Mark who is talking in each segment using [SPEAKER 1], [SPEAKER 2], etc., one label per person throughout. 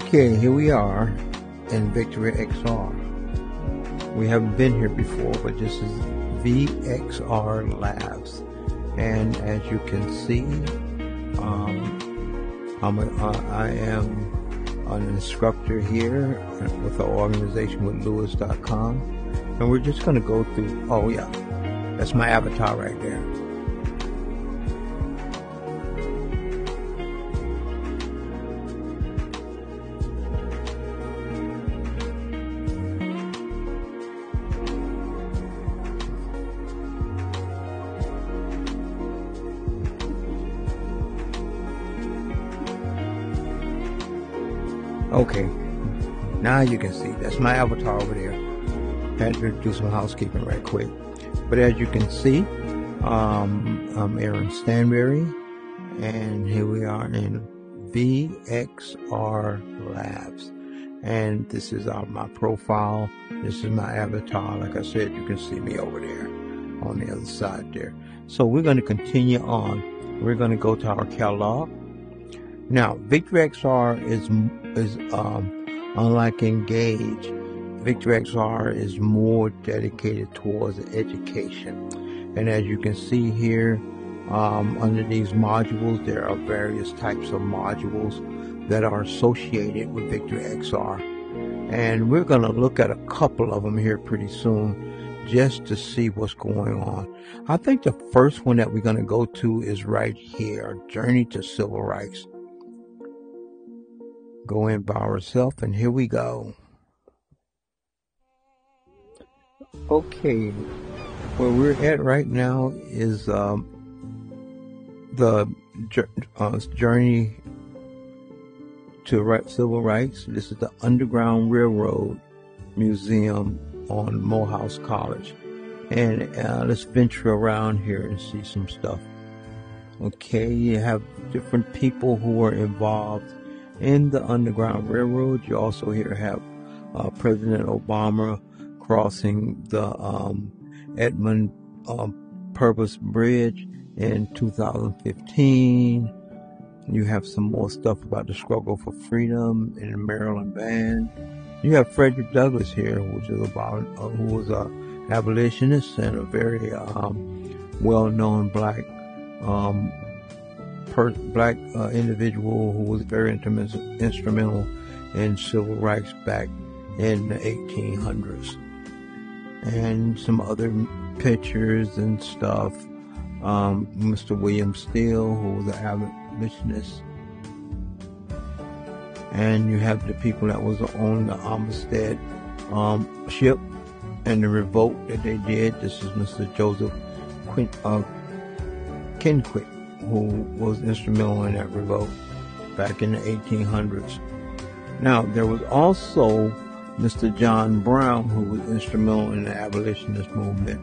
[SPEAKER 1] Okay, here we are in EngageVR. We haven't been here before, but this is VXR Labs, and as you can see, I am an instructor here with an organization with Lewis.com, and we're just going to go through. Oh yeah, that's my avatar right there. Okay, now you can see that's my avatar over there. Had to do some housekeeping right quick, but as you can see, I'm Aaron Stanberry, and here we are in VXR Labs, and this is my profile. This is my avatar. Like I said, you can see me over there on the other side there. So we're going to continue on. We're going to go to our catalog. Now, EngageVR is unlike Engage. EngageVR is more dedicated towards education, and as you can see here, under these modules, there are various types of modules that are associated with EngageVR, and we're going to look at a couple of them here pretty soon, just to see what's going on. I think the first one that we're going to go to is right here, Journey to Civil Rights. Go in by ourselves, and here we go. Okay, where we're at right now is the Journey to Civil Rights. This is the Underground Railroad Museum on Morehouse College, and let's venture around here and see some stuff. Okay, you have different people who are involved in the Underground Railroad. You also here have President Obama crossing the Edmund Purvis Bridge in 2015. You have some more stuff about the struggle for freedom in the Maryland band. You have Frederick Douglass here, which is about who was an abolitionist and a very well-known black individual who was very instrumental in civil rights back in the 1800s, and some other pictures and stuff. Mr. William Steele, who was an abolitionist, and you have the people that was on the Amistad ship and the revolt that they did. This is Mr. Joseph Kenquick, who was instrumental in that revolt back in the 1800s. Now, there was also Mr. John Brown, who was instrumental in the abolitionist movement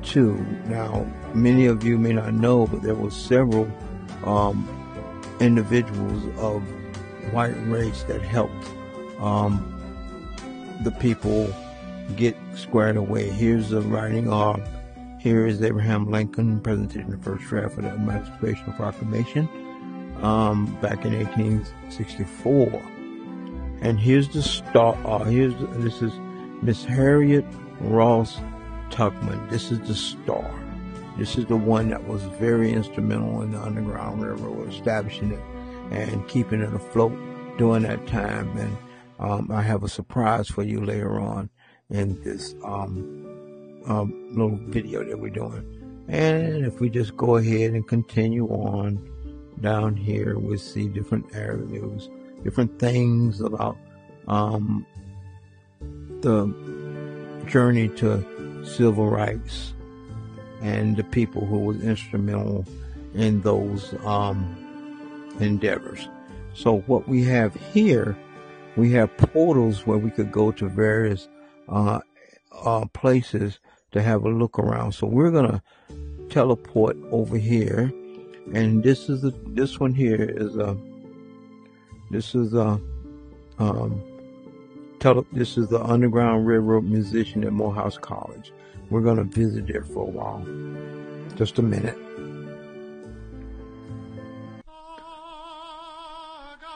[SPEAKER 1] too. Now, many of you may not know, but there were several individuals of white race that helped the people get squared away. Here's the writing of Here is Abraham Lincoln presented in the first draft of the Emancipation Proclamation back in 1864. And here's the star. This is Miss Harriet Ross Tubman. This is the star. This is the one that was very instrumental in the Underground Railroad, establishing it and keeping it afloat during that time. And I have a surprise for you later on in this little video that we're doing. And if we just go ahead and continue on down here, we'll see different areas, different things about the journey to civil rights and the people who was instrumental in those endeavors. So what we have here, we have portals where we could go to various places to have a look around. So we're gonna teleport over here, and this one here is this is the Underground Railroad Museum at Morehouse College. We're gonna visit there for a while. Just a minute.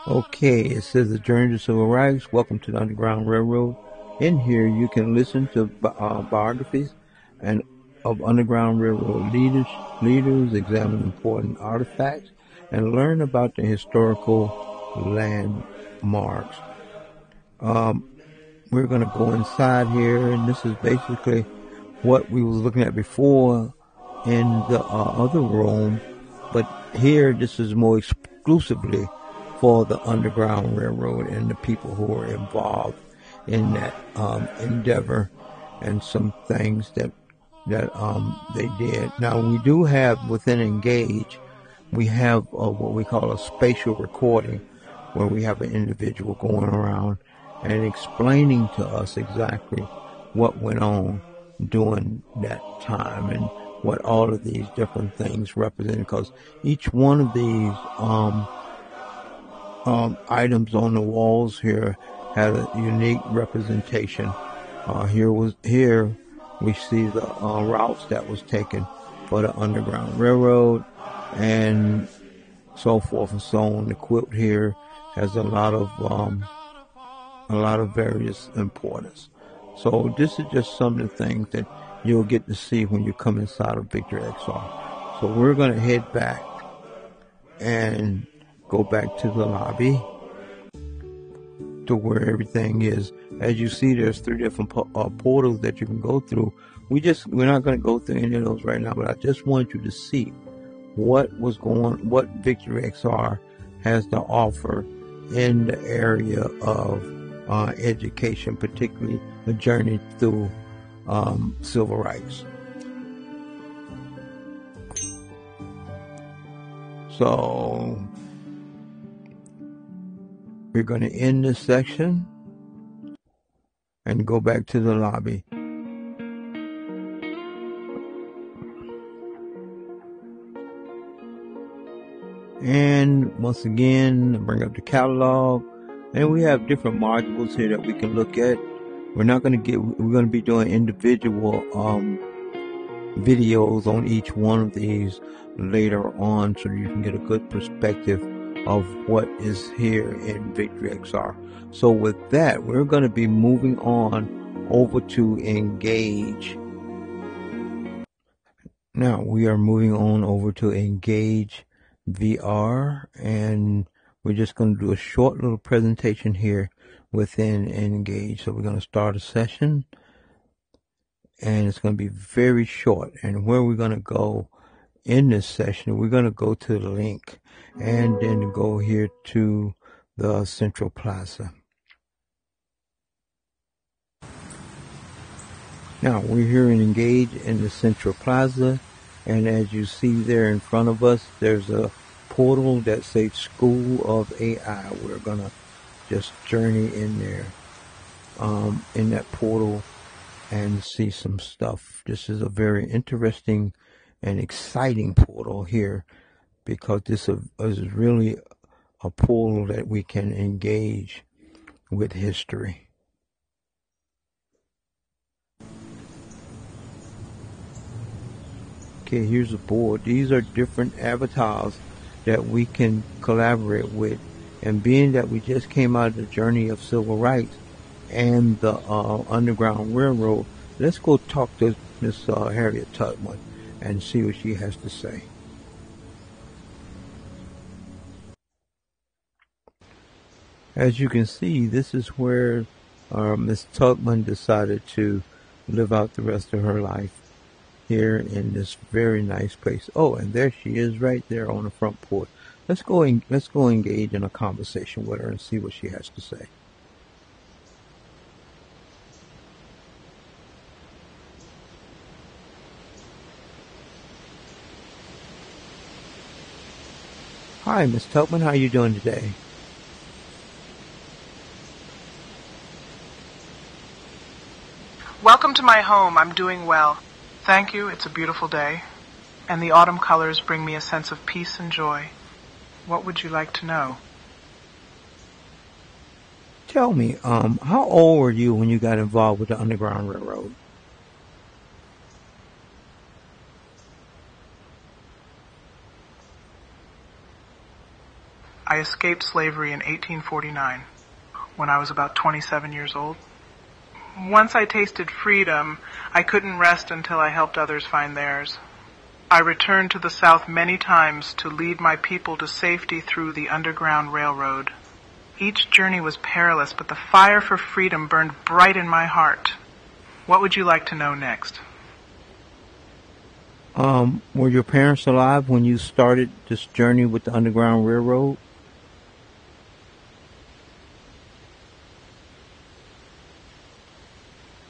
[SPEAKER 1] Okay, it says the journey to civil rights. Welcome to the Underground Railroad. In here, you can listen to biographies and of Underground Railroad leaders, examine important artifacts, and learn about the historical landmarks. We're going to go inside here, and this is basically what we was looking at before in the other room, but here this is more exclusively for the Underground Railroad and the people who are involved in that endeavor and some things that they did. Now we do have within Engage, we have what we call a spatial recording, where we have an individual going around and explaining to us exactly what went on during that time and what all of these different things represent, because each one of these items on the walls here had a unique representation. Here we see the routes that was taken for the Underground Railroad and so forth and so on. The quilt here has a lot of various importance. So this is just some of the things that you'll get to see when you come inside of Victor XR. So we're going to head back and go back to the lobby to where everything is. As you see, there's 3 different portals that you can go through. We're not going to go through any of those right now, but I just want you to see what Victor XR has to offer in the area of education, particularly the journey through civil rights. So we're going to end this section and go back to the lobby. And once again, bring up the catalog. And we have different modules here that we can look at. We're going to be doing individual videos on each one of these later on, so you can get a good perspective of what is here in Victor XR. So with that, we're going to be moving on over to Engage. Now we are moving on over to EngageVR, and we're just going to do a short little presentation here within Engage. So we're going to start a session, and it's going to be very short. And where we're going to go in this session, we're going to go to the link and then go here to the Central Plaza. Now we're here in Engage in the Central Plaza, and as you see there in front of us, there's a portal that says School of AI. We're going to just journey in there, in that portal, and see some stuff. This is a very interesting and exciting portal here, because this is really a portal that we can engage with history. Okay, here's a board. These are different avatars that we can collaborate with. And being that we just came out of the journey of civil rights and the Underground Railroad, let's go talk to Miss Harriet Tubman and see what she has to say. As you can see, this is where Miss Tubman decided to live out the rest of her life, here in this very nice place. Oh, and there she is right there on the front porch. Let's go engage in a conversation with her and see what she has to say. Hi, Miss Tubman. How are you doing today?
[SPEAKER 2] Welcome to my home. I'm doing well. Thank you. It's a beautiful day, and the autumn colors bring me a sense of peace and joy. What would you like to know?
[SPEAKER 1] Tell me, how old were you when you got involved with the Underground Railroad?
[SPEAKER 2] I escaped slavery in 1849 when I was about 27 years old. Once I tasted freedom, I couldn't rest until I helped others find theirs. I returned to the South many times to lead my people to safety through the Underground Railroad. Each journey was perilous, but the fire for freedom burned bright in my heart. What would you like to know next?
[SPEAKER 1] Were your parents alive when you started this journey with the Underground Railroad?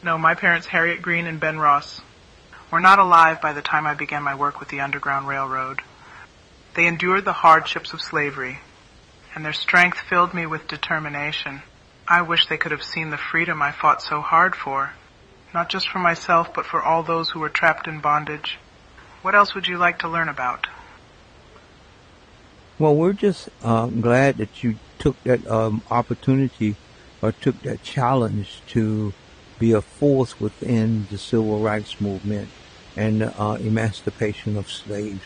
[SPEAKER 2] No, my parents, Harriet Green and Ben Ross, were not alive by the time I began my work with the Underground Railroad. They endured the hardships of slavery, and their strength filled me with determination. I wish they could have seen the freedom I fought so hard for, not just for myself, but for all those who were trapped in bondage. What else would you like to learn about?
[SPEAKER 1] Well, we're just glad that you took that opportunity or took that challenge to be a force within the civil rights movement and emancipation of slaves.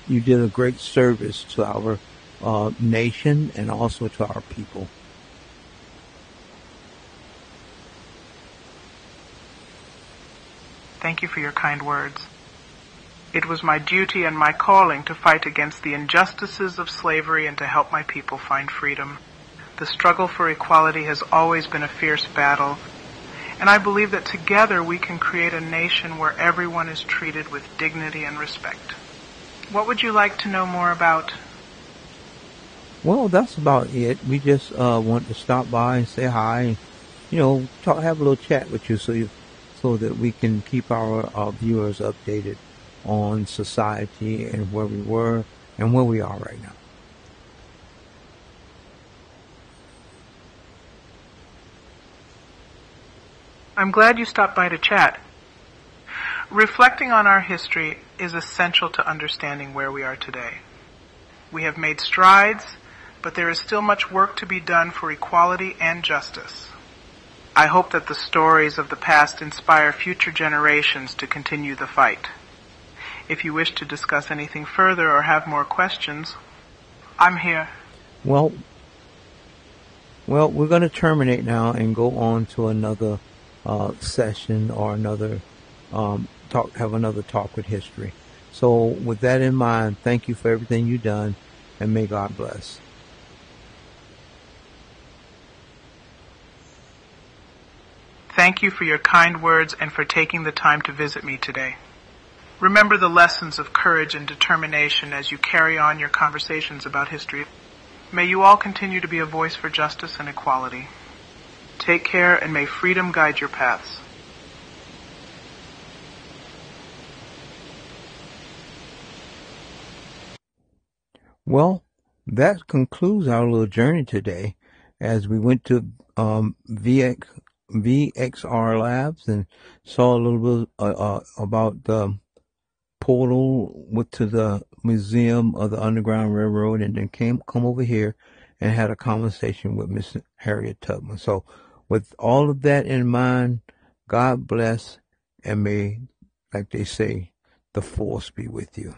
[SPEAKER 1] You did a great service to our nation and also to our people.
[SPEAKER 2] Thank you for your kind words. It was my duty and my calling to fight against the injustices of slavery and to help my people find freedom. The struggle for equality has always been a fierce battle, and I believe that together we can create a nation where everyone is treated with dignity and respect. What would you like to know more about?
[SPEAKER 1] Well, that's about it. We just want to stop by and say hi, and, have a little chat with you so that we can keep our viewers updated on society and where we were and where we are right now.
[SPEAKER 2] I'm glad you stopped by to chat. Reflecting on our history is essential to understanding where we are today. We have made strides, but there is still much work to be done for equality and justice. I hope that the stories of the past inspire future generations to continue the fight. If you wish to discuss anything further or have more questions, I'm here.
[SPEAKER 1] Well, we're going to terminate now and go on to another session or another have another talk with history. So with that in mind, thank you for everything you've done, and may God bless.
[SPEAKER 2] Thank you for your kind words and for taking the time to visit me today. Remember the lessons of courage and determination as you carry on your conversations about history. May you all continue to be a voice for justice and equality. Take care, and may freedom guide your paths.
[SPEAKER 1] Well, that concludes our little journey today as we went to VXR Labs and saw a little bit about the portal, went to the Museum of the Underground Railroad, and then come over here and had a conversation with Miss Harriet Tubman. So with all of that in mind, God bless, and may, like they say, the force be with you.